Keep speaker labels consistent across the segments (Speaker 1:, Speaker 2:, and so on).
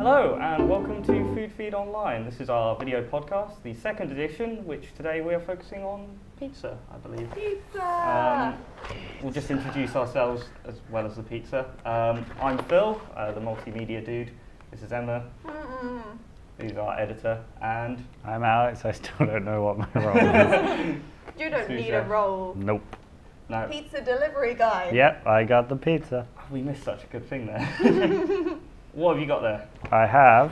Speaker 1: Hello and welcome to Food Feed Online. This is our video podcast, the second edition, which today we are focusing on pizza, I believe.
Speaker 2: Pizza!
Speaker 1: We'll just introduce ourselves as well as the pizza. I'm Phil, the multimedia dude. This is Emma, who's our editor, and
Speaker 3: I'm Alex. I still don't know what my role is.
Speaker 2: You don't need a role.
Speaker 3: Nope.
Speaker 1: no,
Speaker 2: Pizza delivery guy.
Speaker 3: Yep, I got the pizza.
Speaker 1: we missed such a good thing there. What have you got there?
Speaker 3: I have,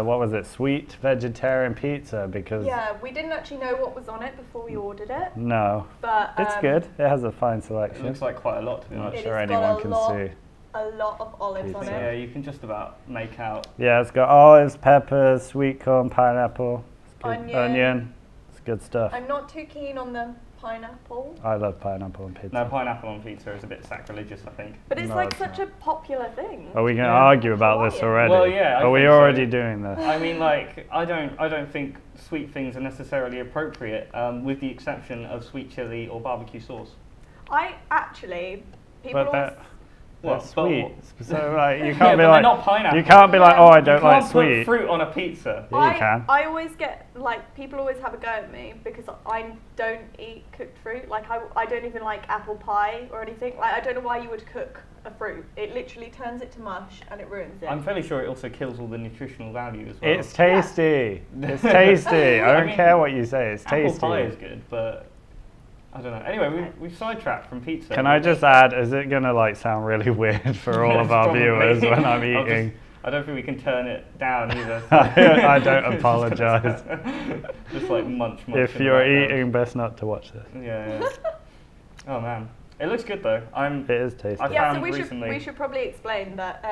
Speaker 3: what was it, sweet vegetarian pizza because...
Speaker 2: Yeah, we didn't actually know what was on it before we ordered it.
Speaker 3: No,
Speaker 2: But
Speaker 3: it's good. It has a fine
Speaker 1: It
Speaker 3: selection.
Speaker 1: looks like quite a lot, to be
Speaker 3: I'm not
Speaker 1: honest.
Speaker 3: sure
Speaker 2: It's got
Speaker 3: anyone
Speaker 2: a
Speaker 3: can
Speaker 2: lot.
Speaker 3: see.
Speaker 2: A lot of olives on
Speaker 3: Pizza.
Speaker 1: Yeah,
Speaker 2: it.
Speaker 1: you can just about make out.
Speaker 3: Yeah, it's got olives, peppers, sweet corn, pineapple, it's good.
Speaker 2: Onion.
Speaker 3: It's good stuff.
Speaker 2: I'm not too keen on the pineapple.
Speaker 3: I love pineapple on pizza.
Speaker 1: No, pineapple on pizza is a bit sacrilegious, I think.
Speaker 2: But it's
Speaker 3: No,
Speaker 2: like
Speaker 3: it's
Speaker 2: such
Speaker 3: not.
Speaker 2: a popular thing.
Speaker 3: Are we going to
Speaker 1: Yeah.
Speaker 3: argue about this
Speaker 2: Hawaiian.
Speaker 3: already?
Speaker 1: Well, yeah, I
Speaker 3: Are we
Speaker 1: think so.
Speaker 3: already doing this?
Speaker 1: I mean, like, I don't think sweet things are necessarily appropriate, with the exception of sweet chili or barbecue sauce.
Speaker 2: I actually, people
Speaker 3: But
Speaker 2: always...
Speaker 3: they're
Speaker 1: What?
Speaker 3: sweet. So like you
Speaker 1: Yeah,
Speaker 3: can't
Speaker 1: but
Speaker 3: be
Speaker 1: they're
Speaker 3: like
Speaker 1: not pineapple.
Speaker 3: you can't be like,
Speaker 2: Yeah.
Speaker 3: oh, I
Speaker 1: You
Speaker 3: don't
Speaker 1: can't
Speaker 3: like
Speaker 1: put
Speaker 3: sweet.
Speaker 1: fruit on a pizza.
Speaker 3: Yeah, you can.
Speaker 2: I always get, like, people always have a go at me because I don't eat cooked fruit. Like, I don't even like apple pie or anything. Like, I don't know why you would cook a fruit. It literally turns it to mush and it ruins it.
Speaker 1: I'm fairly sure it also kills all the nutritional value as well.
Speaker 3: It's tasty. It's tasty. I don't
Speaker 1: mean,
Speaker 3: care what you say. It's
Speaker 1: apple
Speaker 3: tasty.
Speaker 1: pie is good, but I don't know. Anyway, we've sidetracked from pizza.
Speaker 3: Can I just add? Is it gonna like sound really weird for all of our
Speaker 1: Probably.
Speaker 3: viewers when I'm
Speaker 1: I'll
Speaker 3: eating?
Speaker 1: I don't think we can turn it down either.
Speaker 3: I don't
Speaker 1: It's just
Speaker 3: apologise.
Speaker 1: Just like munch.
Speaker 3: If
Speaker 1: in the
Speaker 3: you're
Speaker 1: background.
Speaker 3: eating, best not to watch this.
Speaker 1: Yeah. Oh man, it looks good though.
Speaker 3: It is tasty.
Speaker 1: I
Speaker 2: Yeah, so
Speaker 1: found
Speaker 2: we
Speaker 1: recently-
Speaker 2: should probably explain that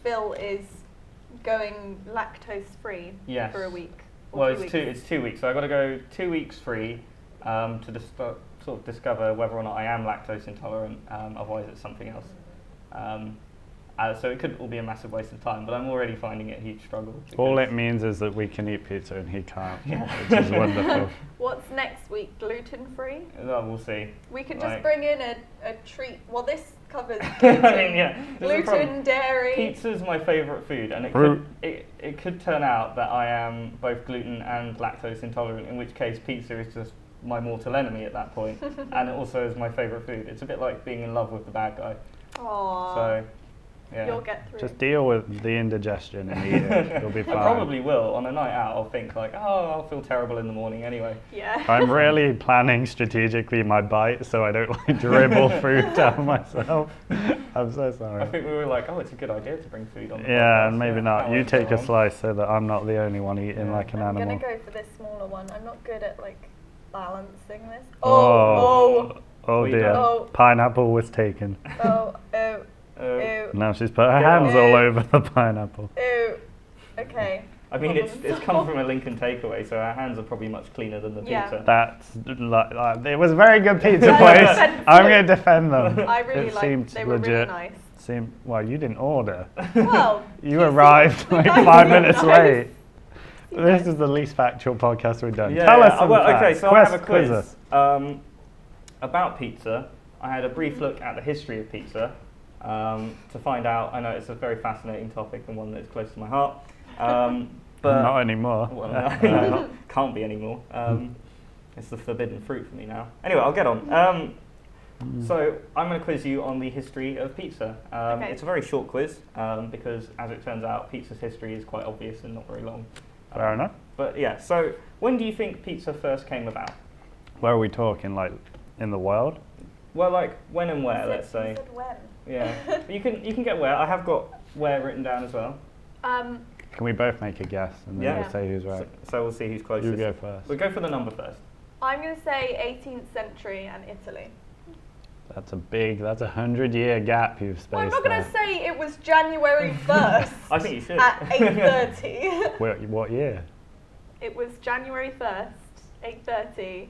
Speaker 2: Phil is going lactose free
Speaker 1: Yes.
Speaker 2: for a week. or
Speaker 1: Well,
Speaker 2: 2
Speaker 1: it's
Speaker 2: weeks.
Speaker 1: 2 weeks, so I got to go 2 weeks free to sort of discover whether or not I am lactose intolerant. Otherwise, it's something else. So it could all be a massive waste of time, but I'm already finding it a huge struggle.
Speaker 3: All
Speaker 1: because-
Speaker 3: it means is that we can eat pizza and he can't,
Speaker 1: Yeah.
Speaker 3: which is wonderful.
Speaker 2: What's next week? Gluten free?
Speaker 1: Oh, we'll see.
Speaker 2: We could just
Speaker 1: Like-
Speaker 2: bring in a treat. Well, this covers
Speaker 1: I
Speaker 2: gluten,
Speaker 1: mean, yeah. there's a problem.
Speaker 2: gluten, dairy.
Speaker 1: Pizza's my favourite food, and
Speaker 3: Fruit.
Speaker 1: it could turn out that I am both gluten and lactose intolerant, in which case pizza is just my mortal enemy at that point, and it also is my favourite food. It's a bit like being in love with the bad guy.
Speaker 2: Aww.
Speaker 1: So, yeah.
Speaker 2: You'll get through.
Speaker 3: Just deal with the indigestion and eat it. You'll be
Speaker 1: I
Speaker 3: fine.
Speaker 1: probably will. On a night out, I'll think like, oh, I'll feel terrible in the morning anyway.
Speaker 2: Yeah.
Speaker 3: I'm really planning strategically my bite so I don't like dribble food down myself. I'm so
Speaker 1: I
Speaker 3: sorry.
Speaker 1: think we were like, oh, it's a good idea to bring food on the
Speaker 3: Yeah,
Speaker 1: podcast.
Speaker 3: and maybe
Speaker 1: That
Speaker 3: not. You
Speaker 1: won't go
Speaker 3: take a
Speaker 1: wrong.
Speaker 3: slice so that I'm not the only one eating like an
Speaker 2: I'm
Speaker 3: animal.
Speaker 2: gonna go for this smaller one. I'm not good at like balancing this.
Speaker 3: Oh.
Speaker 2: Oh,
Speaker 3: Oh
Speaker 1: What you
Speaker 3: dear.
Speaker 1: done?
Speaker 2: Oh.
Speaker 3: Pineapple was taken.
Speaker 2: oh, oh,
Speaker 1: Uh,
Speaker 2: ew,
Speaker 3: Now she's put her
Speaker 1: Get
Speaker 3: hands
Speaker 2: on.
Speaker 3: all over the pineapple.
Speaker 2: ew. Okay.
Speaker 1: I mean, it's
Speaker 2: Problem
Speaker 1: come
Speaker 2: solved.
Speaker 1: from a Lincoln takeaway, so our hands are probably much cleaner than the
Speaker 2: Yeah.
Speaker 1: pizza.
Speaker 3: That's like it was a very good pizza
Speaker 2: That's
Speaker 3: place.
Speaker 2: offensive.
Speaker 3: I'm going to defend them.
Speaker 2: I really
Speaker 3: it
Speaker 2: liked.
Speaker 3: seemed
Speaker 2: They were
Speaker 3: legit.
Speaker 2: really nice.
Speaker 3: Well, you didn't order.
Speaker 2: Well,
Speaker 3: You arrived
Speaker 2: the
Speaker 3: like
Speaker 2: guys
Speaker 3: 5
Speaker 2: seemed
Speaker 3: minutes
Speaker 2: nice.
Speaker 3: late. This is the least factual podcast we've done.
Speaker 1: Yeah,
Speaker 3: Tell
Speaker 1: yeah.
Speaker 3: us some
Speaker 1: Well,
Speaker 3: facts.
Speaker 1: okay, so I have a
Speaker 3: Quiz
Speaker 1: quiz
Speaker 3: us.
Speaker 1: about pizza. I had a brief look at the history of pizza to find out. I know it's a very fascinating topic and one that's close to my heart. But
Speaker 3: Not anymore.
Speaker 1: well, no, can't be anymore. It's the forbidden fruit for me now. Anyway, I'll get on. So I'm going to quiz you on the history of pizza.
Speaker 2: Okay.
Speaker 1: It's a very short quiz because, as it turns out, pizza's history is quite obvious and not very long.
Speaker 3: Fair enough.
Speaker 1: But yeah, so when do you think pizza first came about?
Speaker 3: Where are we talking? Like in the world?
Speaker 1: Well, like when and where,
Speaker 2: You
Speaker 1: let's
Speaker 2: said-
Speaker 1: say.
Speaker 2: you said when.
Speaker 1: Yeah, you can get where. I have got where written down as well.
Speaker 2: Um,
Speaker 3: Can we both make a guess and then
Speaker 1: Yeah.
Speaker 3: we'll say who's right?
Speaker 1: So we'll see who's closest.
Speaker 3: You go first.
Speaker 1: We'll go for the number first.
Speaker 2: I'm gonna say 18th century and Italy.
Speaker 3: That's 100-year gap you've spaced
Speaker 2: Well, I'm not gonna
Speaker 3: there.
Speaker 2: say it was January 1st.
Speaker 1: I think you should.
Speaker 2: At 8:30.
Speaker 3: Wait, what year?
Speaker 2: It was January 1st, 8:30.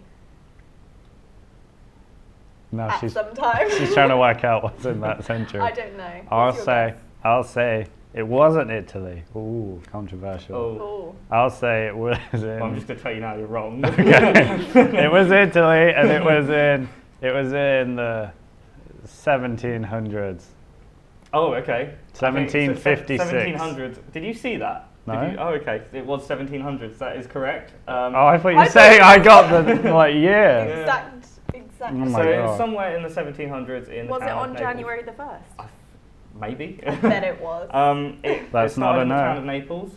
Speaker 3: No,
Speaker 2: At
Speaker 3: she's
Speaker 2: some time.
Speaker 3: she's trying to work out what's in that century.
Speaker 2: I don't know.
Speaker 3: I'll
Speaker 2: What's your
Speaker 3: say
Speaker 2: guess?
Speaker 3: it wasn't Italy. Ooh, controversial.
Speaker 1: Oh,
Speaker 2: Cool.
Speaker 3: I'll say it was in.
Speaker 1: well, I'm just gonna tell you now you're wrong.
Speaker 3: Okay. It was Italy, and it was in the 1700s.
Speaker 1: Oh, okay.
Speaker 3: 1756.
Speaker 1: 1700s. Did you see that?
Speaker 3: No.
Speaker 1: Oh, okay. It was 1700s. That is correct.
Speaker 3: Oh, I thought you were saying I got the like year.
Speaker 2: Exact.
Speaker 3: Oh my
Speaker 1: So it was
Speaker 3: God.
Speaker 1: somewhere in the 1700s in the
Speaker 2: Was it
Speaker 1: town of
Speaker 2: on
Speaker 1: Naples.
Speaker 2: January the 1st?
Speaker 1: Maybe.
Speaker 2: I bet it was.
Speaker 3: That's
Speaker 1: it started
Speaker 3: not a
Speaker 1: in the
Speaker 3: no.
Speaker 1: town of Naples.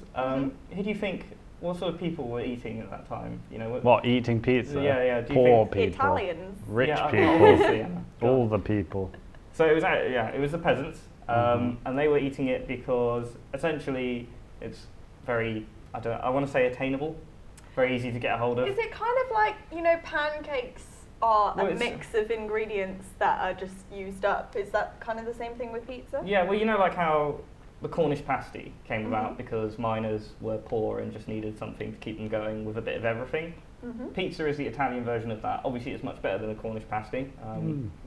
Speaker 1: Who do you think? What sort of people were eating at that time? You know.
Speaker 3: What, eating pizza?
Speaker 1: Yeah. Do you
Speaker 3: Poor
Speaker 1: think
Speaker 3: people.
Speaker 2: Italians.
Speaker 3: Rich
Speaker 1: Yeah,
Speaker 3: people.
Speaker 1: obviously, yeah.
Speaker 3: All the people.
Speaker 1: So it was it was the peasants, and they were eating it because essentially it's very I want to say attainable, very easy to get a hold of.
Speaker 2: Is it kind of like, you know, pancakes are
Speaker 1: Well,
Speaker 2: a
Speaker 1: it's-
Speaker 2: mix of ingredients that are just used up? Is that kind of the same thing with pizza?
Speaker 1: Yeah, well, you know, like how the Cornish pasty came about because miners were poor and just needed something to keep them going with a bit of everything. Pizza is the Italian version of that. Obviously, it's much better than a Cornish pasty.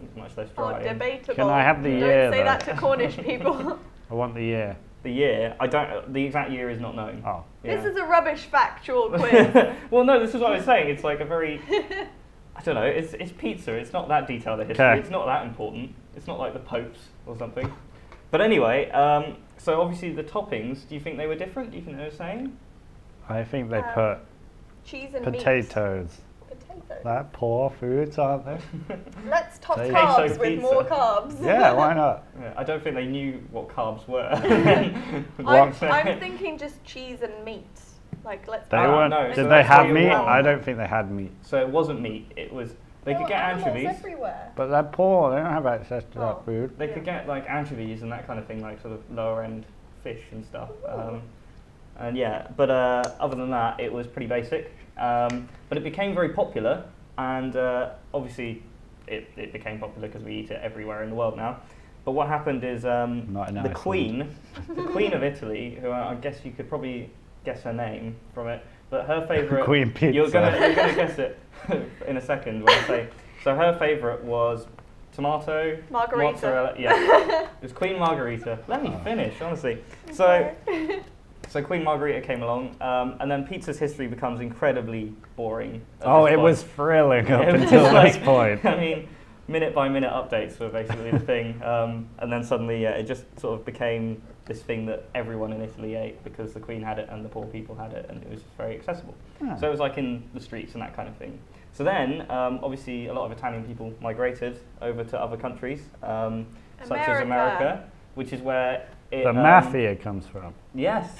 Speaker 1: It's much less
Speaker 2: Oh,
Speaker 1: dry. and
Speaker 2: debatable.
Speaker 3: Can I have the
Speaker 2: Don't
Speaker 3: year,
Speaker 2: say
Speaker 3: though?
Speaker 2: that to Cornish people.
Speaker 3: I want the year.
Speaker 1: The year, the exact year is not known.
Speaker 3: Oh.
Speaker 2: This is a rubbish factual quiz.
Speaker 1: Well, no, this is what I was saying. It's like a very, I don't know, it's pizza. It's not that detailed a history.
Speaker 3: Okay.
Speaker 1: It's not that important. It's not like the popes or something. But anyway, so obviously the toppings, do you think they were different? Do you think they were the same?
Speaker 3: I think they put
Speaker 2: Cheese and
Speaker 3: potatoes.
Speaker 2: meat. Potato.
Speaker 3: That poor foods, aren't they?
Speaker 2: Let's top
Speaker 3: Potato
Speaker 2: carbs with
Speaker 1: pizza.
Speaker 2: more carbs.
Speaker 3: Yeah, why not?
Speaker 1: Yeah, I don't think they knew what carbs were.
Speaker 2: I'm thinking just cheese and meat. Like, let's.
Speaker 3: They
Speaker 1: Ah,
Speaker 3: weren't.
Speaker 1: no,
Speaker 3: did
Speaker 1: so
Speaker 3: they
Speaker 1: that's
Speaker 3: have
Speaker 1: what
Speaker 3: meat?
Speaker 1: you're wrong.
Speaker 3: I don't think they had meat.
Speaker 1: So it wasn't meat. It was they could get anchovies.
Speaker 2: Everywhere.
Speaker 3: But they're poor. They don't have access to
Speaker 2: Oh.
Speaker 3: that food.
Speaker 1: They could get like anchovies and that kind of thing, like sort of lower end fish and stuff. And yeah, but other than that, it was pretty basic. But it became very popular, and obviously it became popular because we eat it everywhere in the world now. But what happened is
Speaker 3: Not in
Speaker 1: the
Speaker 3: Iceland.
Speaker 1: Queen of Italy, who I guess you could probably guess her name from it, but her favourite
Speaker 3: Queen Pizza.
Speaker 1: You're gonna guess it in a second when I say. So her favourite was tomato,
Speaker 2: Margarita.
Speaker 1: mozzarella. Yeah, it was Queen Margarita. Let me finish, honestly. So Queen Margarita came along, and then pizza's history becomes incredibly boring. at
Speaker 3: Oh,
Speaker 1: this
Speaker 3: it
Speaker 1: point.
Speaker 3: was thrilling up
Speaker 1: It was
Speaker 3: until
Speaker 1: like-
Speaker 3: this point.
Speaker 1: I mean, minute by minute updates were basically the thing, and then suddenly it just sort of became this thing that everyone in Italy ate because the Queen had it and the poor people had it, and it was just very accessible.
Speaker 3: Ah.
Speaker 1: So it was like in the streets and that kind of thing. So then, obviously, a lot of Italian people migrated over to other countries, such as America, which is where it,
Speaker 3: The mafia comes from.
Speaker 1: Yes.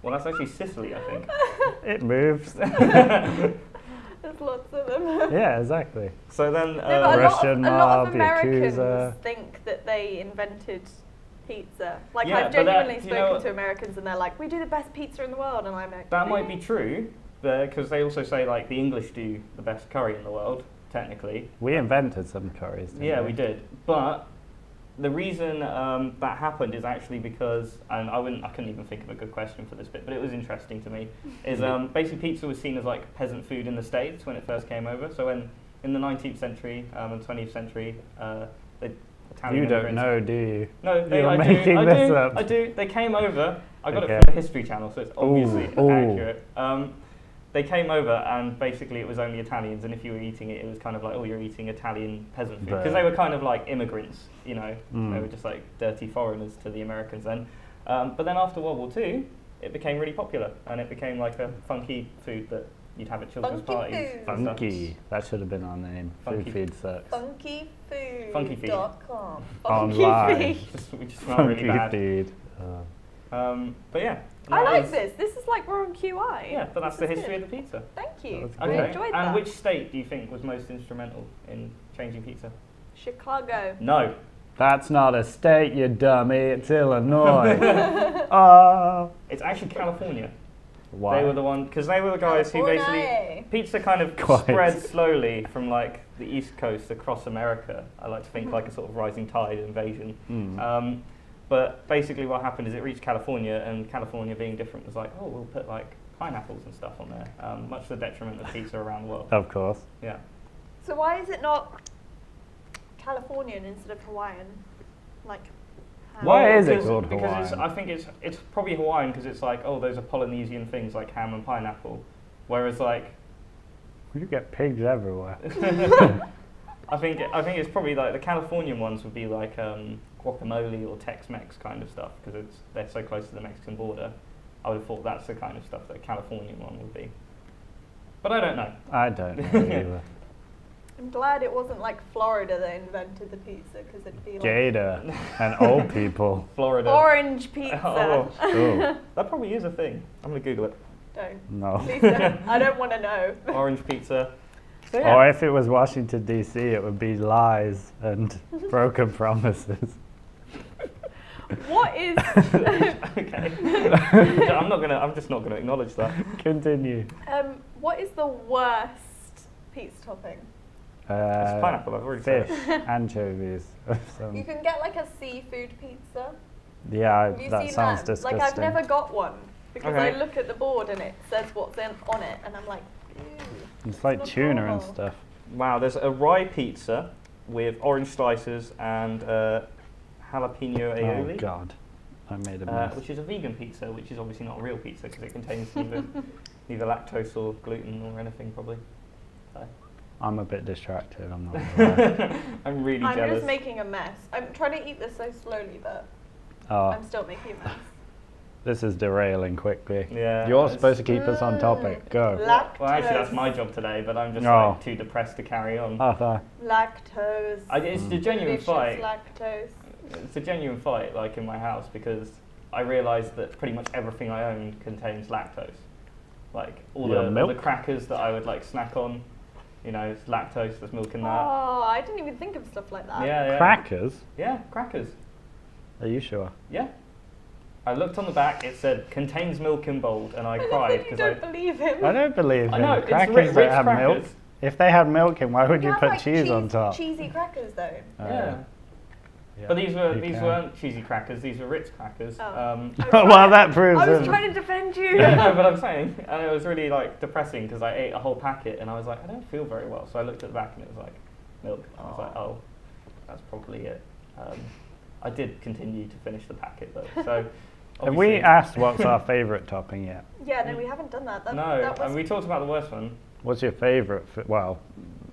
Speaker 1: Well, that's actually Sicily, I think.
Speaker 3: It moves.
Speaker 2: There's lots of them.
Speaker 3: Yeah, exactly.
Speaker 1: So then,
Speaker 2: No, but a lot of,
Speaker 3: Russian
Speaker 2: a lot of
Speaker 3: mob,
Speaker 2: Americans
Speaker 3: Yakuza.
Speaker 2: think that they invented pizza. Like,
Speaker 1: Yeah,
Speaker 2: I've
Speaker 1: but that-
Speaker 2: genuinely
Speaker 1: you
Speaker 2: spoken
Speaker 1: know-
Speaker 2: to Americans and they're like, we do the best pizza in the world, and I'm like,
Speaker 1: that might be true, because they also say like the English do the best curry in the world, technically.
Speaker 3: We invented some curries. Didn't
Speaker 1: Yeah, we did. But the reason that happened is actually because, and I couldn't even think of a good question for this bit, but it was interesting to me, is basically pizza was seen as like peasant food in the States when it first came over. So when in the 19th century and 20th century, the Italian
Speaker 3: You don't
Speaker 1: immigrants-
Speaker 3: know, do you?
Speaker 1: No,
Speaker 3: You're
Speaker 1: I
Speaker 3: making
Speaker 1: do.
Speaker 3: this up.
Speaker 1: I do. They came over. I got
Speaker 3: Okay.
Speaker 1: it from the History Channel, so it's obviously
Speaker 3: Ooh.
Speaker 1: accurate. They came over, and basically it was only Italians. And if you were eating it, it was kind of like, oh, you're eating Italian peasant food, because they were kind of like immigrants. You know, they were just like dirty foreigners to the Americans then. But then after World War II, it became really popular, and it became like a funky food that you'd have at children's
Speaker 2: Funky
Speaker 1: parties.
Speaker 2: food.
Speaker 1: and stuff.
Speaker 3: Funky. That should have been our name.
Speaker 1: Funky.
Speaker 3: Food feed sucks.
Speaker 2: funkyfood.com.
Speaker 1: Funky feed.
Speaker 3: Online.
Speaker 1: We just smell really
Speaker 3: Funky
Speaker 1: bad.
Speaker 3: feed.
Speaker 1: But yeah.
Speaker 2: I
Speaker 1: that
Speaker 2: like
Speaker 1: is-
Speaker 2: this. This is like we're on QI.
Speaker 1: Yeah, but that's the
Speaker 2: This is
Speaker 1: history
Speaker 2: good.
Speaker 1: of the pizza.
Speaker 2: Thank you.
Speaker 3: That's
Speaker 2: I
Speaker 3: good.
Speaker 2: enjoyed
Speaker 1: And
Speaker 2: that.
Speaker 1: which state do you think was most instrumental in changing pizza?
Speaker 2: Chicago.
Speaker 1: No.
Speaker 3: That's not a state, you dummy. It's Illinois. Oh.
Speaker 1: It's actually California.
Speaker 3: Why?
Speaker 1: They were the one, because they were the guys who basically,
Speaker 2: California.
Speaker 1: pizza kind of
Speaker 3: Quite.
Speaker 1: spread slowly from like the East Coast across America. I like to think like a sort of rising tide invasion.
Speaker 3: Mm.
Speaker 1: But basically what happened is it reached California, and California being different was like, oh, we'll put like pineapples and stuff on there, much to the detriment of pizza around the world.
Speaker 3: Of course.
Speaker 1: Yeah.
Speaker 2: So why is it not Californian instead of Hawaiian? Like, ham?
Speaker 3: Why is it
Speaker 1: because-
Speaker 3: called
Speaker 1: Because
Speaker 3: Hawaiian?
Speaker 1: I think it's probably Hawaiian because it's like, oh, those are Polynesian things like ham and pineapple, whereas like
Speaker 3: You get pigs everywhere.
Speaker 1: I think it's probably like the Californian ones would be like guacamole or Tex-Mex kind of stuff because they're so close to the Mexican border. I would have thought that's the kind of stuff that a Californian one would be. But I don't know.
Speaker 3: I don't know either.
Speaker 2: I'm glad it wasn't like Florida that invented the pizza because it'd be like
Speaker 3: Jada and old people.
Speaker 1: Florida.
Speaker 2: orange pizza.
Speaker 1: Oh.
Speaker 3: Oh,
Speaker 1: That probably is a thing. I'm going to Google it.
Speaker 2: Don't.
Speaker 3: no.
Speaker 2: Please don't. I don't want to know.
Speaker 1: Orange pizza. So, yeah.
Speaker 3: Or if it was Washington, D.C., it would be lies and broken promises.
Speaker 2: What is?
Speaker 1: Okay. I'm just not gonna acknowledge that.
Speaker 3: Continue.
Speaker 2: What is the worst pizza topping?
Speaker 1: It's pineapple. I've already said
Speaker 3: Fish,
Speaker 1: it.
Speaker 3: anchovies.
Speaker 2: You can get like a seafood pizza.
Speaker 3: Yeah,
Speaker 2: Have you
Speaker 3: that
Speaker 2: seen
Speaker 3: sounds
Speaker 2: that?
Speaker 3: disgusting.
Speaker 2: Like I've never got one because I
Speaker 1: Okay.
Speaker 2: look at the board and it says what's on it, and I'm like, ew.
Speaker 3: It's like
Speaker 2: not
Speaker 3: tuna and
Speaker 2: normal.
Speaker 3: stuff.
Speaker 1: Wow, there's a rye pizza with orange slices and jalapeno aioli.
Speaker 3: Oh God, I made a mess.
Speaker 1: Which is a vegan pizza, which is obviously not a real pizza because it contains neither lactose or gluten or anything probably. So.
Speaker 3: I'm a bit distracted. I'm not. Gonna lie.
Speaker 1: I'm really
Speaker 2: I'm
Speaker 1: jealous.
Speaker 2: just making a mess. I'm trying to eat this so slowly, but
Speaker 3: Oh,
Speaker 2: I'm still making a mess.
Speaker 3: this is derailing quickly.
Speaker 1: Yeah,
Speaker 3: You're
Speaker 1: it's-
Speaker 3: supposed to keep us on topic. Go.
Speaker 2: Lactose.
Speaker 1: Well, actually, that's my job today, but I'm just
Speaker 3: Oh.
Speaker 1: like too depressed to carry on.
Speaker 2: Lactose.
Speaker 1: It's a genuine
Speaker 2: Delicious
Speaker 1: fight.
Speaker 2: Lactose.
Speaker 1: It's a genuine fight, like in my house, because I realised that pretty much everything I own contains lactose. Like all
Speaker 3: Yeah,
Speaker 1: the
Speaker 3: milk.
Speaker 1: crackers that I would like snack on, you know, it's lactose. There's milk in that.
Speaker 2: Oh, I didn't even think of stuff like that.
Speaker 1: Yeah, yeah.
Speaker 3: Crackers?
Speaker 1: Yeah, crackers.
Speaker 3: Are you sure?
Speaker 1: Yeah. I looked on the back. It said contains milk in bold, and I
Speaker 2: I love
Speaker 1: cried
Speaker 2: that you
Speaker 1: because
Speaker 2: don't believe him.
Speaker 3: I don't believe
Speaker 1: I know,
Speaker 3: him.
Speaker 1: it's
Speaker 3: Crackers
Speaker 1: Ritz
Speaker 3: don't have milk.
Speaker 1: crackers.
Speaker 3: If they had milk in, why would you
Speaker 2: have,
Speaker 3: put
Speaker 2: like,
Speaker 3: cheese on top?
Speaker 2: Cheesy crackers though.
Speaker 1: Yeah.
Speaker 3: Yeah,
Speaker 1: But these
Speaker 3: you can.
Speaker 1: weren't cheesy crackers. These were Ritz crackers.
Speaker 2: Oh.
Speaker 3: Well, that proves
Speaker 2: I was
Speaker 3: it.
Speaker 2: trying to defend you.
Speaker 1: Yeah, no, but I'm saying, and it was really like depressing because I ate a whole packet and I was like, I don't feel very well. So I looked at the back and it was like milk. And I was like, oh, that's probably it. I did continue to finish the packet though. So
Speaker 3: Have we
Speaker 1: obviously-
Speaker 3: asked what's our favourite topping yet?
Speaker 2: Yeah, no, we haven't done that.
Speaker 1: No,
Speaker 2: that was
Speaker 1: and we talked about the worst one.
Speaker 3: What's your favourite? Well,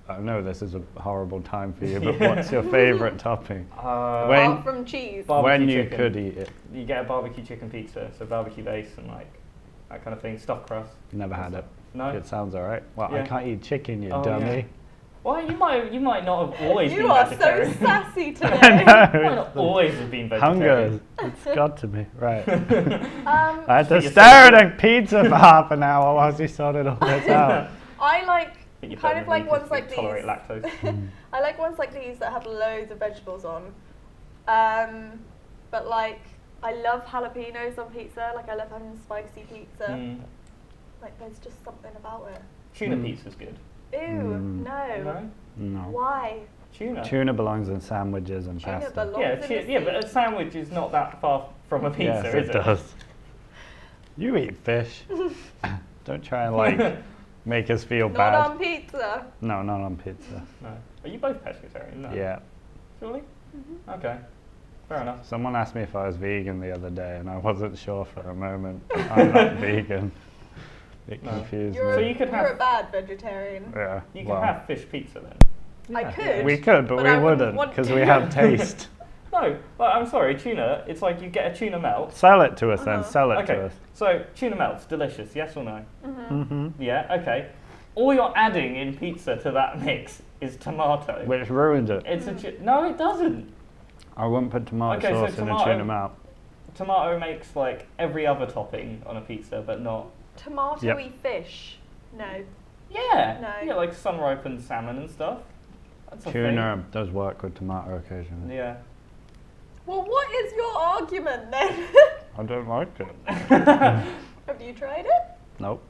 Speaker 3: I know this is a horrible time for you, but what's your favourite topping? When-
Speaker 2: apart from cheese.
Speaker 1: Barbecue
Speaker 3: when you
Speaker 1: chicken.
Speaker 3: could eat it.
Speaker 1: You get a barbecue chicken pizza, so barbecue base and like that kind of thing, stuffed crust.
Speaker 3: Never had it.
Speaker 1: No.
Speaker 3: It sounds alright. Well, I
Speaker 1: Yeah.
Speaker 3: can't eat chicken, you
Speaker 1: Oh,
Speaker 3: dummy.
Speaker 1: yeah. Well, you might not have always
Speaker 2: You
Speaker 1: been
Speaker 2: are so
Speaker 1: vegetarian.
Speaker 2: sassy
Speaker 3: I
Speaker 2: today.
Speaker 1: You might
Speaker 3: know.
Speaker 1: not always have been
Speaker 3: Hunger,
Speaker 1: vegetarian.
Speaker 3: it's got to me. Right.
Speaker 2: Um,
Speaker 3: I had to
Speaker 1: You're
Speaker 3: stare
Speaker 1: so
Speaker 3: at a pizza for half an hour whilst he sorted all this out.
Speaker 2: I like
Speaker 1: But you
Speaker 2: kind
Speaker 1: don't
Speaker 2: of like
Speaker 1: need
Speaker 2: ones
Speaker 1: to
Speaker 2: like these.
Speaker 1: tolerate lactose.
Speaker 2: I like ones like these that have loads of vegetables on. But like, I love jalapenos on pizza. Like, I love having spicy pizza.
Speaker 1: Mm.
Speaker 2: Like, there's just something about it.
Speaker 1: Tuna
Speaker 3: Mm.
Speaker 1: pizza's good.
Speaker 2: Ew,
Speaker 3: Mm.
Speaker 2: no.
Speaker 1: No?
Speaker 3: No.
Speaker 2: Why?
Speaker 1: Tuna.
Speaker 3: Tuna belongs in sandwiches and
Speaker 2: Tuna
Speaker 3: pasta.
Speaker 2: belongs
Speaker 1: Yeah,
Speaker 2: in the
Speaker 1: yeah, but a
Speaker 2: sea.
Speaker 1: sandwich is not that far from a pizza,
Speaker 3: Yes,
Speaker 1: is
Speaker 3: it does. You eat fish. Don't try and like make us feel
Speaker 2: Not
Speaker 3: bad.
Speaker 2: on pizza.
Speaker 3: No, not on pizza.
Speaker 1: No. Are you both pescatarian? No.
Speaker 3: Yeah.
Speaker 1: Surely?
Speaker 2: Mm-hmm.
Speaker 1: Okay. Fair enough.
Speaker 3: Someone asked me if I was vegan the other day, and I wasn't sure for a moment. I'm not vegan. It
Speaker 1: No.
Speaker 3: confused
Speaker 2: You're,
Speaker 1: So
Speaker 3: me.
Speaker 1: you could
Speaker 2: you're
Speaker 1: have-
Speaker 2: a bad vegetarian.
Speaker 3: Yeah.
Speaker 1: You can
Speaker 3: well,
Speaker 1: have fish pizza then.
Speaker 2: I
Speaker 1: Yeah.
Speaker 2: could.
Speaker 3: we could, but
Speaker 2: but
Speaker 3: we
Speaker 2: I wouldn't
Speaker 3: wouldn't
Speaker 2: want
Speaker 3: because
Speaker 2: to.
Speaker 3: we have taste.
Speaker 1: No, like, I'm sorry, tuna, it's like you get a tuna melt.
Speaker 3: Sell it to us then.
Speaker 2: Uh-huh.
Speaker 3: Sell it
Speaker 1: Okay,
Speaker 3: to us.
Speaker 1: so tuna melt's delicious, yes or no?
Speaker 3: Mm-hmm.
Speaker 1: Yeah, okay. All you're adding in pizza to that mix is tomato.
Speaker 3: Which ruined it.
Speaker 1: It's no, it doesn't.
Speaker 3: I wouldn't put tomato
Speaker 1: Okay, so
Speaker 3: sauce in a
Speaker 1: tomato-
Speaker 3: tuna melt.
Speaker 1: Tomato makes like every other topping on a pizza, but not.
Speaker 2: Tomatoey fish. No.
Speaker 1: Yeah.
Speaker 2: No.
Speaker 1: Yeah, like sun-ripened salmon and stuff. That's a
Speaker 3: Tuna does work with tomato occasionally.
Speaker 1: thing. Yeah.
Speaker 2: Well, what is your argument then?
Speaker 3: I don't like it.
Speaker 2: Have you tried it?
Speaker 3: Nope.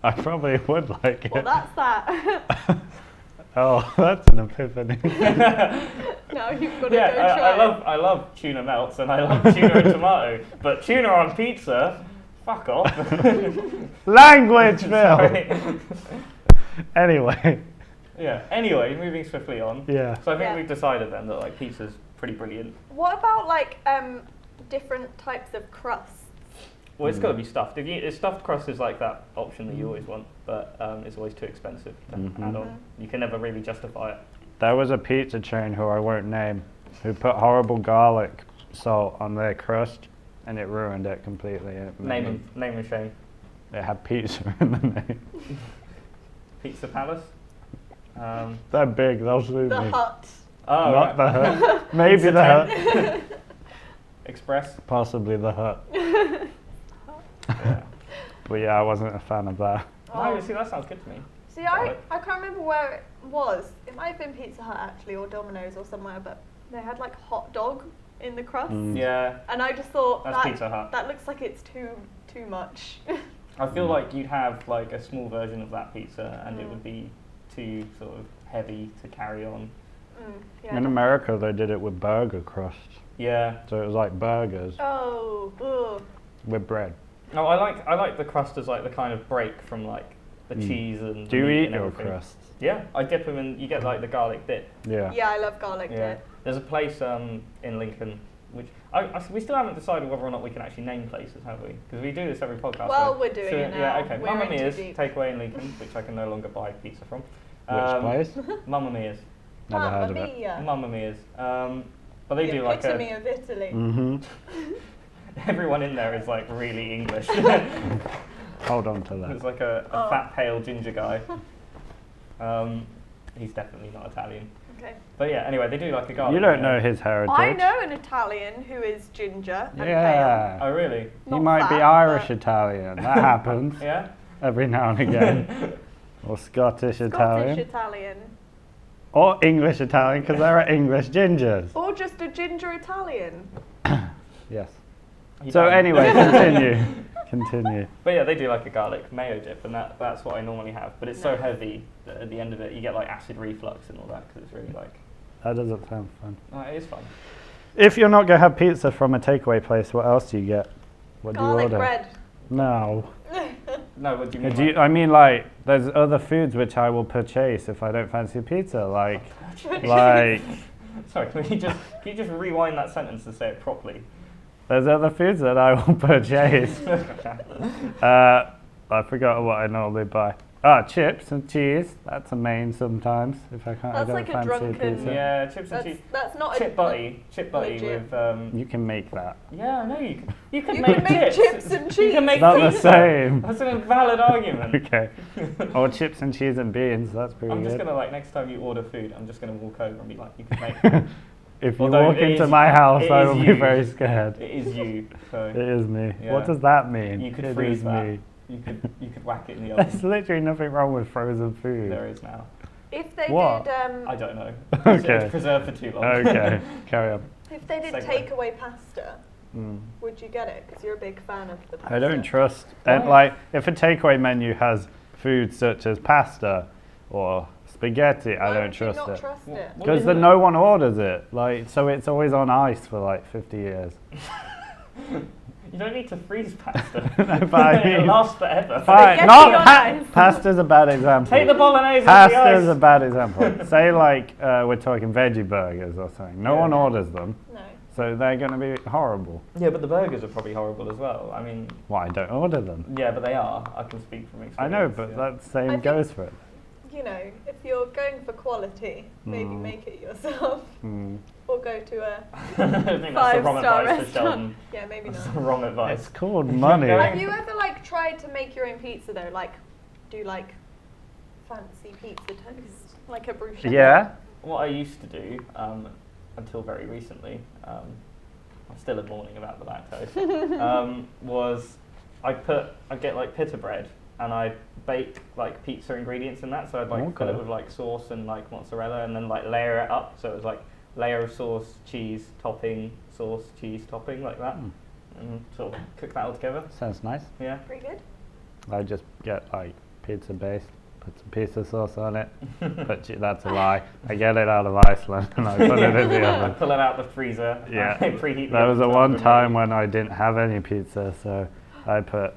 Speaker 3: I probably would like it.
Speaker 2: Well, that's that.
Speaker 3: Oh, that's an epiphany.
Speaker 2: Now you've got to
Speaker 1: Yeah,
Speaker 2: go try it.
Speaker 1: I love tuna melts and I love tuna and tomato, but tuna on pizza, fuck off.
Speaker 3: Language, Phil.
Speaker 1: Sorry.
Speaker 3: Anyway,
Speaker 1: Yeah. Anyway, moving swiftly on.
Speaker 3: yeah.
Speaker 1: So I think
Speaker 2: Yeah.
Speaker 1: we've decided then that like pizza's pretty brilliant.
Speaker 2: What about like different types of crusts?
Speaker 1: Well, it's got to be stuffed. If stuffed crust is like that option that you always want, but it's always too expensive to
Speaker 3: Mhm.
Speaker 1: add on. You can never really justify it.
Speaker 3: There was a pizza chain who I won't name who put horrible garlic salt on their crust, and it ruined it completely.
Speaker 1: Name and shame.
Speaker 3: It had pizza in the name.
Speaker 1: Pizza Palace.
Speaker 3: They're big. They'll sue
Speaker 2: The
Speaker 3: me.
Speaker 2: Hut.
Speaker 1: Oh,
Speaker 3: Not
Speaker 1: right.
Speaker 3: the Hut. Maybe
Speaker 1: Pizza
Speaker 3: the Hut.
Speaker 1: Tent. Express.
Speaker 3: Possibly the Hut.
Speaker 1: Yeah.
Speaker 3: But yeah, I wasn't a fan of that.
Speaker 1: Oh, see, that sounds good to me.
Speaker 2: See, I can't remember where it was. It might have been Pizza Hut actually, or Domino's or somewhere, but they had like hot dog in the crust.
Speaker 1: Yeah.
Speaker 2: And I just thought
Speaker 1: That's Pizza Hut.
Speaker 2: that looks like it's too much.
Speaker 1: I feel like you'd have like a small version of that pizza, and it would be too sort of heavy to carry on.
Speaker 2: Yeah.
Speaker 3: In America, they did it with burger crust.
Speaker 1: Yeah.
Speaker 3: So it was like burgers
Speaker 2: Oh, ugh.
Speaker 3: with bread.
Speaker 1: No, I like the crust as like the kind of break from like the cheese and.
Speaker 3: Do you
Speaker 1: the meat
Speaker 3: eat
Speaker 1: and
Speaker 3: your
Speaker 1: everything.
Speaker 3: crusts?
Speaker 1: Yeah, I dip them in. You get like the garlic dip.
Speaker 3: Yeah.
Speaker 2: Yeah, I love garlic
Speaker 1: Yeah.
Speaker 2: dip.
Speaker 1: There's a place in Lincoln, which we still haven't decided whether or not we can actually name places, have we? Because we do this every podcast.
Speaker 2: Well,
Speaker 1: so-
Speaker 2: we're doing it
Speaker 1: Yeah,
Speaker 2: now.
Speaker 1: okay.
Speaker 2: We're
Speaker 1: Mamma
Speaker 2: in too
Speaker 1: Mia's
Speaker 2: deep.
Speaker 1: takeaway in Lincoln, which I can no longer buy pizza from.
Speaker 3: Which place?
Speaker 1: Mamma Mia's.
Speaker 3: Never
Speaker 2: Mamma
Speaker 3: heard of it.
Speaker 2: mia.
Speaker 1: Mamma Mia's. But they
Speaker 2: The
Speaker 1: do like
Speaker 2: epitome of Italy.
Speaker 3: Mm-hmm.
Speaker 1: everyone in there is like really English.
Speaker 3: Hold on to
Speaker 1: There's
Speaker 3: that.
Speaker 1: like a fat, pale ginger guy. He's definitely not Italian.
Speaker 2: Okay.
Speaker 1: But yeah, anyway, they do like a garlic.
Speaker 3: You don't know his heritage.
Speaker 2: I know an Italian who is ginger and
Speaker 3: Yeah.
Speaker 1: Oh really?
Speaker 3: He
Speaker 2: Not
Speaker 3: might be
Speaker 2: fat,
Speaker 3: Irish
Speaker 2: but-
Speaker 3: Italian. That happens
Speaker 1: Yeah.
Speaker 3: every now and again. Or Scottish
Speaker 2: pale.
Speaker 3: Italian.
Speaker 2: Scottish Italian.
Speaker 3: Or English Italian, because there are English gingers.
Speaker 2: Or just a ginger Italian.
Speaker 3: Yes.
Speaker 1: You
Speaker 3: So
Speaker 1: don't.
Speaker 3: anyway, continue. Continue.
Speaker 1: But yeah, they do like a garlic mayo dip, and that's what I normally have. But it's so heavy that at the end of it, you get like acid reflux and all that, because it's really like.
Speaker 3: That doesn't sound fun.
Speaker 1: Oh, it is fun.
Speaker 3: If you're not going to have pizza from a takeaway place, what else do you get? What do you
Speaker 2: Garlic
Speaker 3: order?
Speaker 2: bread.
Speaker 3: No.
Speaker 1: No, what do you mean?
Speaker 3: Do you, I mean, like, there's other foods which I will purchase if I don't fancy pizza. Like,
Speaker 1: Sorry, can you just rewind that sentence and say it properly?
Speaker 3: there's other foods that I will purchase. I forgot what I normally buy. Chips and cheese. That's a main sometimes if I can't. I
Speaker 2: That's
Speaker 3: don't
Speaker 2: like a
Speaker 3: fancy
Speaker 2: drunken-
Speaker 3: pizza.
Speaker 1: Yeah, chips and cheese.
Speaker 2: That's not
Speaker 1: Chip butty
Speaker 2: legit.
Speaker 1: with.
Speaker 3: You can make that.
Speaker 1: Yeah, I know you can. You can
Speaker 2: You
Speaker 1: make
Speaker 2: can make chips and
Speaker 1: You
Speaker 2: cheese.
Speaker 1: can make
Speaker 3: Not the
Speaker 1: pizza.
Speaker 3: same.
Speaker 1: That's a valid argument.
Speaker 3: Okay. Or chips and cheese and beans. That's pretty
Speaker 1: I'm just
Speaker 3: good.
Speaker 1: gonna like next time you order food, I'm just gonna walk over and be like, you can make.
Speaker 3: If you
Speaker 1: Although
Speaker 3: walk
Speaker 1: it
Speaker 3: into
Speaker 1: is-
Speaker 3: my house,
Speaker 1: it
Speaker 3: I
Speaker 1: is
Speaker 3: will be
Speaker 1: you.
Speaker 3: very scared.
Speaker 1: It is you, so
Speaker 3: It is me.
Speaker 1: Yeah.
Speaker 3: What does that mean?
Speaker 1: you could
Speaker 3: It
Speaker 1: freeze
Speaker 3: is
Speaker 1: that.
Speaker 3: me.
Speaker 1: You could whack it in the
Speaker 3: There's
Speaker 1: oven.
Speaker 3: literally nothing wrong with frozen food.
Speaker 1: There is now.
Speaker 2: If they
Speaker 3: What?
Speaker 2: did,
Speaker 1: I don't know.
Speaker 3: Okay.
Speaker 1: It's preserved for too long.
Speaker 3: Okay, carry on.
Speaker 2: if they did
Speaker 1: Segue.
Speaker 2: takeaway pasta, would you get it? Because you're a big fan of the pasta.
Speaker 3: I don't trust.
Speaker 1: Why?
Speaker 3: And like, if a takeaway menu has food such as pasta or spaghetti, I
Speaker 2: Why
Speaker 3: don't
Speaker 2: would you
Speaker 3: trust
Speaker 2: not
Speaker 3: it.
Speaker 2: trust it?
Speaker 1: What
Speaker 3: Because
Speaker 1: is
Speaker 3: then
Speaker 1: it?
Speaker 3: no one orders it. Like, so it's always on ice for like 50 years.
Speaker 1: You don't need to freeze pasta.
Speaker 3: No, but I
Speaker 1: It'll
Speaker 3: mean-
Speaker 1: last forever.
Speaker 3: Fine,
Speaker 2: Spaghetti
Speaker 3: not
Speaker 2: on
Speaker 3: pa-
Speaker 2: ice.
Speaker 3: pasta's a bad example.
Speaker 1: Take the bolognese off the
Speaker 3: Pasta's a
Speaker 1: ice.
Speaker 3: bad example. Say like we're talking veggie burgers or something. No
Speaker 1: Yeah.
Speaker 3: one orders them,
Speaker 2: No.
Speaker 3: so they're going to be horrible.
Speaker 1: Yeah, but the burgers are probably horrible as well. I mean,
Speaker 3: Why I don't order them?
Speaker 1: yeah, but they are. I can speak from experience.
Speaker 3: I know, but
Speaker 1: yeah.
Speaker 3: that same
Speaker 2: I think-
Speaker 3: goes for it.
Speaker 2: You know, if you're going for quality, maybe make it yourself. Or go to a
Speaker 1: I think that's the wrong
Speaker 2: five-star
Speaker 1: advice for
Speaker 2: restaurant.
Speaker 1: Sheldon.
Speaker 2: Yeah, maybe
Speaker 1: That's
Speaker 2: not.
Speaker 1: the wrong advice.
Speaker 3: It's called money.
Speaker 2: Have you ever like tried to make your own pizza though? Like do like fancy pizza toast, like a bruschetta?
Speaker 3: Yeah.
Speaker 1: What I used to do until very recently, I'm still a mourning about the lactose, was I'd get like pita bread and I'd bake like pizza ingredients in that. So I'd like fill it
Speaker 3: Okay.
Speaker 1: with like sauce and like mozzarella and then like layer it up. So it was like layer of sauce, cheese, topping, sauce, cheese, topping, like that. And sort of cook that all together.
Speaker 3: Sounds nice.
Speaker 1: Yeah.
Speaker 2: Pretty good.
Speaker 3: I just get like pizza base, put some pizza sauce on it. That's a lie. I get it out of Iceland and I put it in the
Speaker 1: I
Speaker 3: oven.
Speaker 1: pull it out the freezer.
Speaker 3: Yeah.
Speaker 1: I preheat the
Speaker 3: There was
Speaker 1: oven
Speaker 3: a
Speaker 1: to
Speaker 3: one
Speaker 1: 180.
Speaker 3: time when I didn't have any pizza, so I put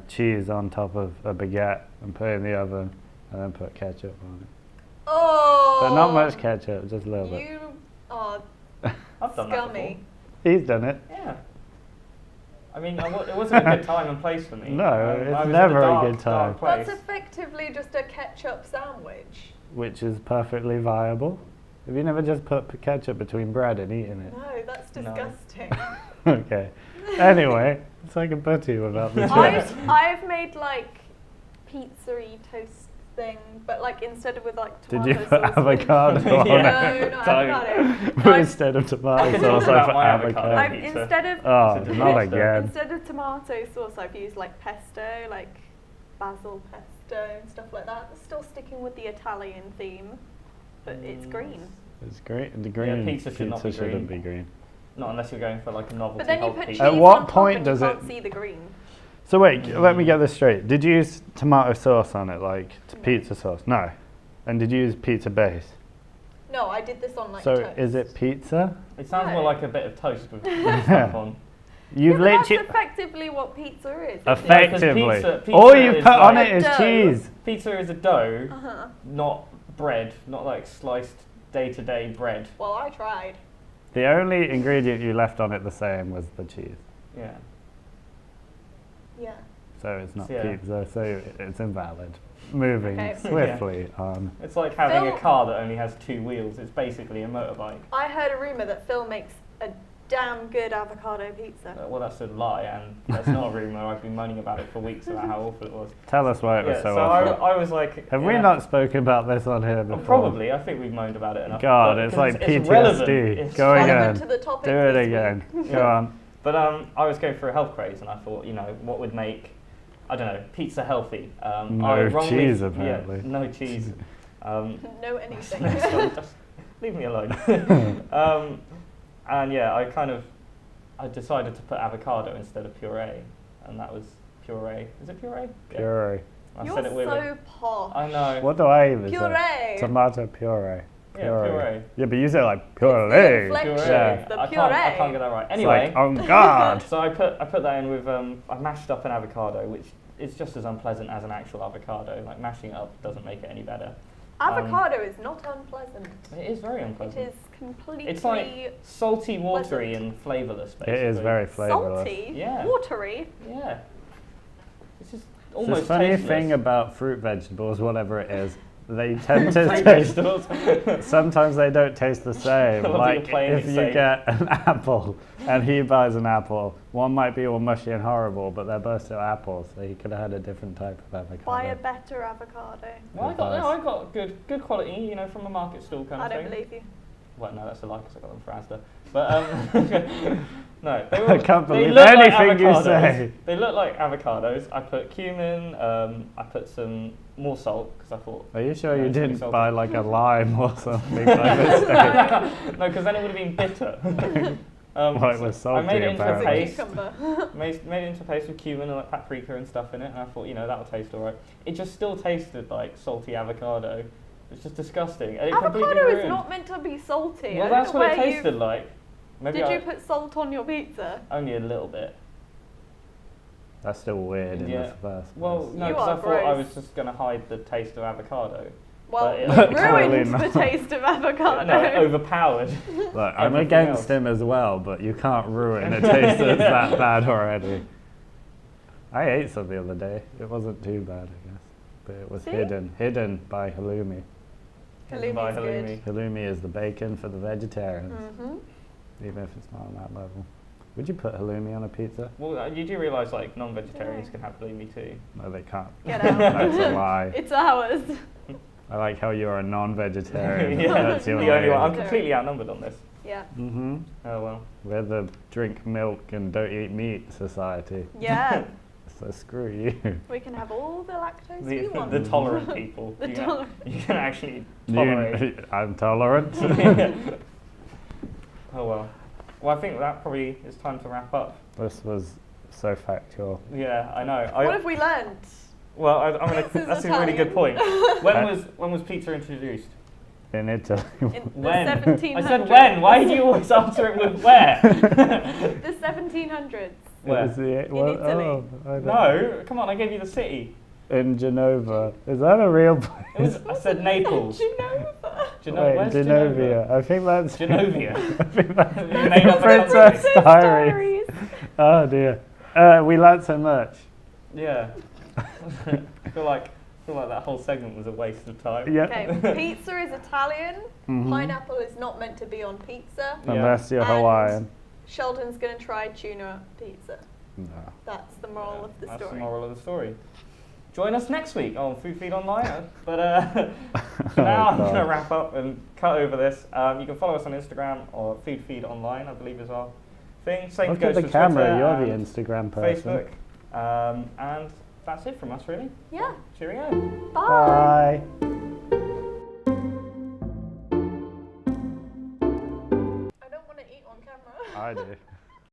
Speaker 3: cheese on top of a baguette and put it in the oven, and then put ketchup on it.
Speaker 2: Oh.
Speaker 3: But not much ketchup, just a little bit.
Speaker 2: You are
Speaker 1: I've done
Speaker 2: scummy.
Speaker 3: He's done it.
Speaker 1: that before. Yeah. I mean, it wasn't a good time and place for me.
Speaker 3: No,
Speaker 1: I
Speaker 3: it's
Speaker 1: was in
Speaker 3: never a
Speaker 1: dark,
Speaker 3: good time.
Speaker 1: dark place.
Speaker 2: That's effectively just a ketchup sandwich.
Speaker 3: Which is perfectly viable. Have you never just put ketchup between bread and eaten it?
Speaker 2: No, that's
Speaker 1: No.
Speaker 2: disgusting.
Speaker 3: Okay. Anyway, so I can put you about the
Speaker 2: I've made like pizza-y toast thing, but like instead of with like
Speaker 3: Did
Speaker 2: tomato
Speaker 3: you put
Speaker 2: sauce.
Speaker 3: avocado on
Speaker 1: Yeah.
Speaker 3: it?
Speaker 2: No, not
Speaker 1: Don't.
Speaker 2: avocado.
Speaker 3: But
Speaker 2: No,
Speaker 3: instead of tomato
Speaker 1: can
Speaker 3: sauce,
Speaker 1: talk
Speaker 3: I
Speaker 1: about
Speaker 3: put
Speaker 1: my avocado.
Speaker 3: avocado.
Speaker 2: I've,
Speaker 1: pizza.
Speaker 2: instead of
Speaker 3: Oh,
Speaker 1: It's a
Speaker 3: not
Speaker 1: disaster.
Speaker 3: again.
Speaker 2: instead of tomato sauce, I've used like pesto, like basil pesto and stuff like that. Still sticking with the Italian theme, but it's green.
Speaker 3: It's great. The green
Speaker 1: pizza should not be
Speaker 3: shouldn't
Speaker 1: green.
Speaker 3: be green.
Speaker 1: Not unless you're going for like a novelty
Speaker 2: But then you
Speaker 1: health
Speaker 2: put cheese
Speaker 1: pizza.
Speaker 3: At what
Speaker 2: on top
Speaker 3: point
Speaker 2: and
Speaker 3: does
Speaker 2: you
Speaker 3: it-
Speaker 2: can't see the green.
Speaker 3: So wait, let me get this straight. Did you use tomato sauce on it, like
Speaker 2: No.
Speaker 3: pizza sauce? No. And did you use pizza base?
Speaker 2: No, I did this on like
Speaker 3: So
Speaker 2: toast.
Speaker 3: is it pizza?
Speaker 1: It sounds
Speaker 2: No.
Speaker 1: more like a bit of toast with stuff on.
Speaker 3: You
Speaker 2: Yeah, but that's
Speaker 3: literally
Speaker 2: effectively what pizza is.
Speaker 3: effectively.
Speaker 1: pizza
Speaker 3: All you
Speaker 1: is
Speaker 3: put on
Speaker 1: like
Speaker 3: it is
Speaker 2: dough.
Speaker 3: cheese.
Speaker 1: Pizza is a dough,
Speaker 2: Uh-huh.
Speaker 1: not bread, not like sliced day-to-day bread.
Speaker 2: Well, I tried.
Speaker 3: The only ingredient you left on it the same was the cheese.
Speaker 1: Yeah.
Speaker 2: Yeah.
Speaker 3: So it's not
Speaker 1: Yeah.
Speaker 3: pizza, so it's invalid. Moving
Speaker 2: Okay.
Speaker 3: swiftly on.
Speaker 1: It's like having a
Speaker 2: Phil-
Speaker 1: car that only has two wheels. It's basically a motorbike.
Speaker 2: I heard a rumour that Phil makes a damn good avocado pizza.
Speaker 1: Well, that's a lie, and that's not a rumour. I've been moaning about it for weeks about how awful it was.
Speaker 3: Tell us why it was
Speaker 1: Yeah,
Speaker 3: so
Speaker 1: so
Speaker 3: awful.
Speaker 1: I was like,
Speaker 3: Have we
Speaker 1: yeah.
Speaker 3: not spoken about this on here
Speaker 1: Well,
Speaker 3: before?
Speaker 1: probably. I think we've moaned about it enough.
Speaker 3: God,
Speaker 1: But
Speaker 3: it's
Speaker 1: because
Speaker 3: like
Speaker 1: it's relevant.
Speaker 3: PTSD.
Speaker 1: It's
Speaker 3: Go
Speaker 2: Relevant
Speaker 3: again.
Speaker 2: to the topic
Speaker 3: Do it
Speaker 2: this
Speaker 3: again.
Speaker 2: week.
Speaker 3: Go on.
Speaker 1: But I was going for a health craze, and I thought, what would make, I don't know, pizza healthy?
Speaker 3: No
Speaker 1: I wrongly-
Speaker 3: cheese, apparently.
Speaker 1: Yeah, no cheese.
Speaker 2: No anything.
Speaker 1: Just leave me alone. And yeah, I decided to put avocado instead of puree, and that was puree. Is it puree? Yeah.
Speaker 3: Puree.
Speaker 1: I
Speaker 2: You're
Speaker 1: said it weirdly.
Speaker 2: so posh.
Speaker 1: I know.
Speaker 3: What do I even say?
Speaker 2: Puree.
Speaker 3: Tomato puree.
Speaker 1: Yeah, puree.
Speaker 3: Yeah, but you say like
Speaker 2: It's
Speaker 3: puree.
Speaker 2: the inflection,
Speaker 1: Puree.
Speaker 2: the
Speaker 1: I
Speaker 2: puree.
Speaker 1: can't get that right.
Speaker 3: It's
Speaker 1: Anyway,
Speaker 3: like, oh God.
Speaker 1: so I put that in with I mashed up an avocado, which is just as unpleasant as an actual avocado. Like mashing it up doesn't make it any better.
Speaker 2: Avocado is not unpleasant.
Speaker 1: It is very
Speaker 2: It
Speaker 1: unpleasant.
Speaker 2: is completely
Speaker 1: It's like salty, watery, and flavourless. Basically.
Speaker 3: It is very flavourless.
Speaker 2: salty,
Speaker 1: Yeah.
Speaker 2: watery.
Speaker 1: Yeah. It's just
Speaker 3: The
Speaker 1: almost
Speaker 3: funny
Speaker 1: tasteless.
Speaker 3: thing about fruit vegetables, whatever it is, they tend to
Speaker 1: Fruit
Speaker 3: taste.
Speaker 1: vegetables.
Speaker 3: Sometimes they don't taste the same.
Speaker 1: I love that
Speaker 3: Like
Speaker 1: you're playing
Speaker 3: if
Speaker 1: it
Speaker 3: you
Speaker 1: safe.
Speaker 3: get an apple and he buys an apple, one might be all mushy and horrible, but they're both still apples. So he could have had a different type of avocado.
Speaker 2: Buy a better avocado.
Speaker 1: Well, I got good quality, from a market stall kind
Speaker 2: I
Speaker 1: of
Speaker 2: don't
Speaker 1: thing.
Speaker 2: believe you.
Speaker 1: Well, no, that's a lie because I got them for Asda. But no, they were,
Speaker 3: I can't
Speaker 1: they
Speaker 3: believe
Speaker 1: look like
Speaker 3: anything you
Speaker 1: avocados.
Speaker 3: say.
Speaker 1: They look like avocados. I put cumin. I put some more salt because I thought.
Speaker 3: Are you sure
Speaker 1: No,
Speaker 3: you
Speaker 1: it's really
Speaker 3: didn't
Speaker 1: salty.
Speaker 3: buy like a lime or something by mistake?
Speaker 1: No, because then it would have been bitter.
Speaker 3: Well, it was
Speaker 1: I made
Speaker 3: salty,
Speaker 1: it into a
Speaker 3: apparently.
Speaker 1: paste.
Speaker 2: Cucumber.
Speaker 1: Made it into a paste with cumin and like paprika and stuff in it, and I thought, that'll taste alright. It just still tasted like salty avocado. It's just disgusting. And it completely
Speaker 2: Avocado is
Speaker 1: ruined.
Speaker 2: not meant to be salty.
Speaker 1: Well,
Speaker 2: I don't
Speaker 1: that's
Speaker 2: know
Speaker 1: what it
Speaker 2: where you-
Speaker 1: tasted like. Maybe
Speaker 2: Did you put salt on your pizza?
Speaker 1: only a little bit.
Speaker 3: That's still weird in
Speaker 1: Yeah.
Speaker 3: the first
Speaker 1: Well,
Speaker 3: place.
Speaker 1: no,
Speaker 2: You
Speaker 1: because I
Speaker 2: are
Speaker 1: thought I
Speaker 2: gross.
Speaker 1: was just going to hide the taste of avocado.
Speaker 2: Well,
Speaker 1: But
Speaker 2: you
Speaker 1: it-
Speaker 3: Clearly
Speaker 2: ruined the
Speaker 3: not.
Speaker 2: taste of avocado.
Speaker 1: No, it overpowered.
Speaker 3: Look, I'm
Speaker 1: everything
Speaker 3: against
Speaker 1: else.
Speaker 3: him as well, but you can't ruin a taste that's that bad already. I ate some the other day. It wasn't too bad, I guess. But it was
Speaker 2: See?
Speaker 3: hidden by halloumi.
Speaker 2: Halloumi's
Speaker 1: By
Speaker 2: good.
Speaker 1: halloumi.
Speaker 3: Halloumi is the bacon for the vegetarians,
Speaker 2: Mm-hmm.
Speaker 3: even if it's not on that level. Would you put halloumi on a pizza?
Speaker 1: Well, you do realise like non-vegetarians can have halloumi too.
Speaker 3: No, they can't.
Speaker 2: Get out.
Speaker 3: That's a lie.
Speaker 2: It's ours.
Speaker 3: I like how you're a non-vegetarian.
Speaker 1: Yeah,
Speaker 3: That's your
Speaker 1: the only one. I'm
Speaker 3: name.
Speaker 1: completely outnumbered on this.
Speaker 2: Yeah.
Speaker 3: Mm-hmm.
Speaker 1: Oh well.
Speaker 3: We're the drink milk and don't eat meat society.
Speaker 2: Yeah.
Speaker 3: So screw you.
Speaker 2: We can have all the lactose we want.
Speaker 1: The tolerant people.
Speaker 2: The
Speaker 1: you
Speaker 2: tolerant.
Speaker 1: you can actually tolerate.
Speaker 3: I'm tolerant.
Speaker 1: Oh well. Well, I think that probably is time to wrap up.
Speaker 3: This was so factual.
Speaker 1: Yeah, I know.
Speaker 2: What have we learnt?
Speaker 1: Well, I'm gonna.
Speaker 2: This is
Speaker 1: That's a really good
Speaker 2: Italian.
Speaker 1: point. When was pizza introduced?
Speaker 3: In Italy.
Speaker 2: In
Speaker 1: When?
Speaker 2: the 1700s.
Speaker 1: I said when. Why do you always answer it with where?
Speaker 2: The 1700s.
Speaker 1: Where?
Speaker 3: It was the-
Speaker 2: In Italy.
Speaker 3: Oh, I don't-
Speaker 1: No, come on. I gave you the city.
Speaker 3: In Genova. Is that a real place?
Speaker 1: It was, I said Naples.
Speaker 2: Genova.
Speaker 1: Genova.
Speaker 3: Wait,
Speaker 1: Where's
Speaker 3: Genovia. I think that's
Speaker 1: Genovia.
Speaker 3: I think that's
Speaker 1: You made up a
Speaker 3: Princess
Speaker 1: country.
Speaker 3: Diaries. Oh dear. We learnt so much.
Speaker 1: Yeah. I feel like feel like that whole segment was a waste of time.
Speaker 3: Yep.
Speaker 2: Okay, pizza is Italian.
Speaker 3: Mhm.
Speaker 2: Pineapple is not meant to be on pizza.
Speaker 1: Yeah.
Speaker 3: Unless you're
Speaker 2: And
Speaker 3: Hawaiian.
Speaker 2: Sheldon's going to try tuna pizza.
Speaker 3: No.
Speaker 2: That's the moral of the
Speaker 1: That's
Speaker 2: story.
Speaker 1: the moral of the story. Join us next week on Food Feed Online. But for now, I'm going to wrap up and cut over this. You can follow us on Instagram or Food Feed Online, I believe is our thing. Same
Speaker 3: Look
Speaker 1: goes
Speaker 3: at the
Speaker 1: for
Speaker 3: camera,
Speaker 1: Twitter
Speaker 3: you're the
Speaker 1: and
Speaker 3: Instagram person.
Speaker 1: Facebook. And that's it from us, really.
Speaker 2: Yeah.
Speaker 1: Cheerio.
Speaker 2: Bye.
Speaker 3: Bye.